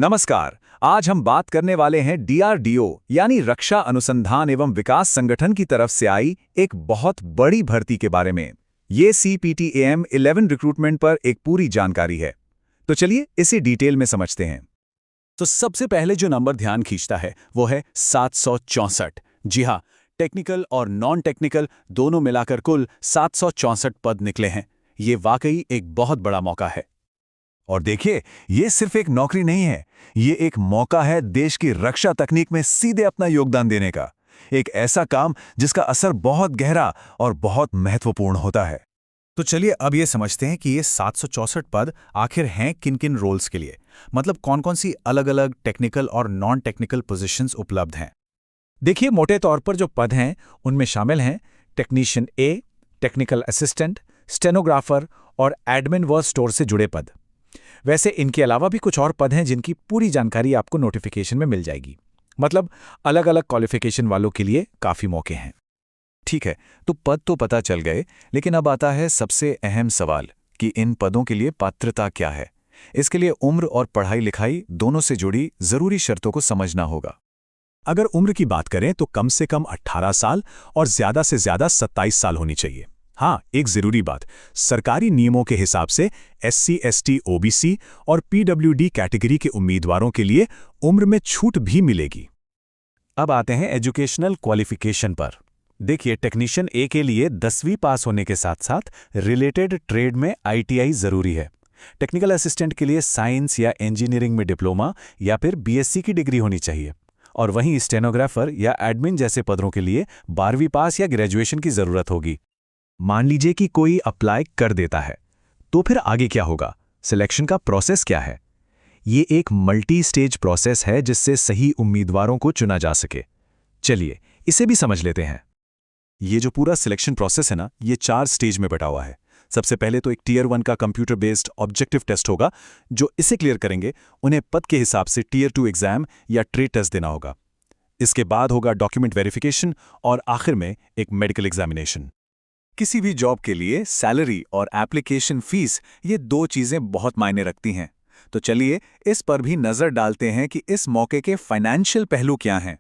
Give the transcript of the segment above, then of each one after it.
नमस्कार। आज हम बात करने वाले हैं डीआरडीओ यानी रक्षा अनुसंधान एवं विकास संगठन की तरफ से आई एक बहुत बड़ी भर्ती के बारे में। ये CPTAM 11 रिक्रूटमेंट पर एक पूरी जानकारी है। तो चलिए इसे डिटेल में समझते हैं। तो सबसे पहले जो नंबर ध्यान खींचता है वो है 764। जी हाँ, टेक्निकल और नॉन टेक्निकल दोनों मिलाकर कुल 764 पद निकले हैं। ये वाकई एक बहुत बड़ा मौका है। और देखिए, ये सिर्फ एक नौकरी नहीं है, ये एक मौका है देश की रक्षा तकनीक में सीधे अपना योगदान देने का। एक ऐसा काम जिसका असर बहुत गहरा और बहुत महत्वपूर्ण होता है। तो चलिए अब ये समझते हैं कि ये 764 पद आखिर हैं किन-किन रोल्स के लिए। मतलब कौन-कौन सी अलग-अलग टेक्निकल और नॉन टेक्निकल पोजीशंस उपलब्ध हैं। देखिए, मोटे तौर पर जो पद हैं उनमें शामिल हैं technician A, technical assistant, stenographer और एडमिन व स्टोर से जुड़े पद। वैसे इनके अलावा भी कुछ और पद हैं जिनकी पूरी जानकारी आपको नोटिफिकेशन में मिल जाएगी। मतलब अलग-अलग क्वालिफिकेशन वालों के लिए काफ़ी मौके हैं। ठीक है, तो पद तो पता चल गए, लेकिन अब आता है सबसे अहम सवाल कि इन पदों के लिए पात्रता क्या है। इसके लिए उम्र और पढ़ाई लिखाई दोनों से जुड़ी जरूरी शर्तों को समझना होगा। अगर उम्र की बात करें तो कम से कम 18 साल और ज्यादा से ज्यादा 27 साल होनी चाहिए। हाँ, एक जरूरी बात, सरकारी नियमों के हिसाब से SC, ST, OBC और PWD कैटेगरी के उम्मीदवारों के लिए उम्र में छूट भी मिलेगी। अब आते हैं एजुकेशनल क्वालिफिकेशन पर। देखिए, टेक्नीशियन ए के लिए 10वीं पास होने के साथ साथ रिलेटेड ट्रेड में ITI जरूरी है। टेक्निकल असिस्टेंट के लिए साइंस या इंजीनियरिंग में डिप्लोमा या फिर BSc की डिग्री होनी चाहिए। और वहीं स्टेनोग्राफर या एडमिन जैसे पदों के लिए 12वीं पास या ग्रेजुएशन की जरूरत होगी। मान लीजिए कि कोई अप्लाई कर देता है, तो फिर आगे क्या होगा? सिलेक्शन का प्रोसेस क्या है? ये एक मल्टी स्टेज प्रोसेस है जिससे सही उम्मीदवारों को चुना जा सके। चलिए इसे भी समझ लेते हैं। ये जो पूरा सिलेक्शन प्रोसेस है ना, ये 4 स्टेज में बटा हुआ है। सबसे पहले तो एक Tier 1 का कंप्यूटर बेस्ड ऑब्जेक्टिव टेस्ट होगा। जो इसे क्लियर करेंगे उन्हें पद के हिसाब से Tier 2 एग्जाम या ट्रेड टेस्ट देना होगा। इसके बाद होगा डॉक्यूमेंट वेरिफिकेशन और आखिर में एक मेडिकल एग्जामिनेशन। किसी भी जॉब के लिए सैलरी और एप्लीकेशन फीस, ये 2 चीजें बहुत मायने रखती हैं। तो चलिए इस पर भी नजर डालते हैं कि इस मौके के फाइनेंशियल पहलू क्या हैं।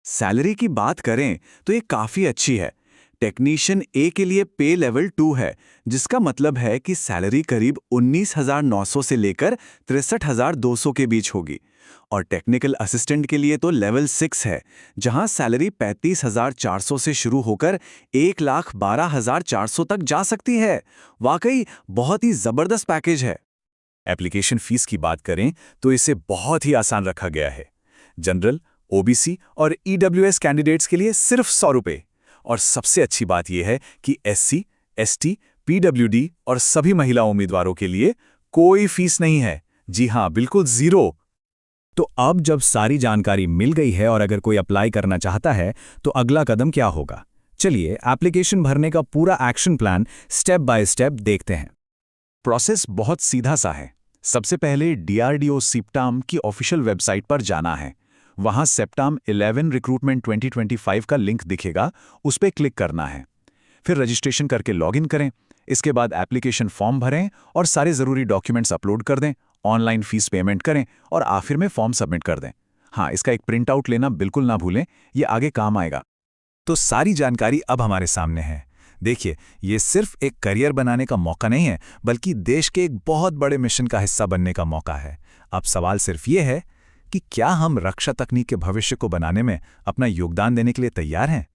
सैलरी की बात करें तो ये काफी अच्छी है। टेक्नीशियन ए के लिए पे लेवल 2 है, जिसका मतलब है कि सैलरी करीब 19,900 से लेकर 63,200 के बीच होगी। और टेक्निकल असिस्टेंट के लिए तो लेवल 6 है, जहां सैलरी 35,400 से शुरू होकर 1,12,400 तक जा सकती है। वाकई बहुत ही जबरदस्त पैकेज है। एप्लीकेशन फीस की बात करें तो इसे बहुत ही आसान रखा गया है। जनरल, OBC और EWS कैंडिडेट्स के लिए सिर्फ 100 रुपये। और सबसे अच्छी बात यह है कि SC, ST, PWD और सभी महिला उम्मीदवारों के लिए कोई फीस नहीं है। जी हाँ, बिल्कुल जीरो। तो अब जब सारी जानकारी मिल गई है और अगर कोई अप्लाई करना चाहता है तो अगला कदम क्या होगा? चलिए एप्लीकेशन भरने का पूरा action plan step by step देखते हैं। प्रोसेस बहुत सीधा सा है। सबसे पहले DRDO CPTAM की ऑफिशियल वेबसाइट पर जाना है। वहां सेप्टाम 11 रिक्रूटमेंट 2025 का लिंक दिखेगा, उस पर क्लिक करना है। फिर रजिस्ट्रेशन करके लॉगिन करें। इसके बाद एप्लीकेशन फॉर्म भरें और सारे ज़रूरी डॉक्यूमेंट्स अपलोड कर दें। ऑनलाइन फीस पेमेंट करें और आखिर में फॉर्म सबमिट कर दें। हाँ, इसका एक प्रिंट आउट लेना बिल्कुल ना भूलें, ये आगे काम आएगा। तो सारी जानकारी अब हमारे सामने है। देखिए, ये सिर्फ एक करियर बनाने का मौका नहीं है, बल्कि देश के एक बहुत बड़े मिशन का हिस्सा बनने का मौका है। अब सवाल सिर्फ ये है कि क्या हम रक्षा तकनीक के भविष्य को बनाने में अपना योगदान देने के लिए तैयार हैं?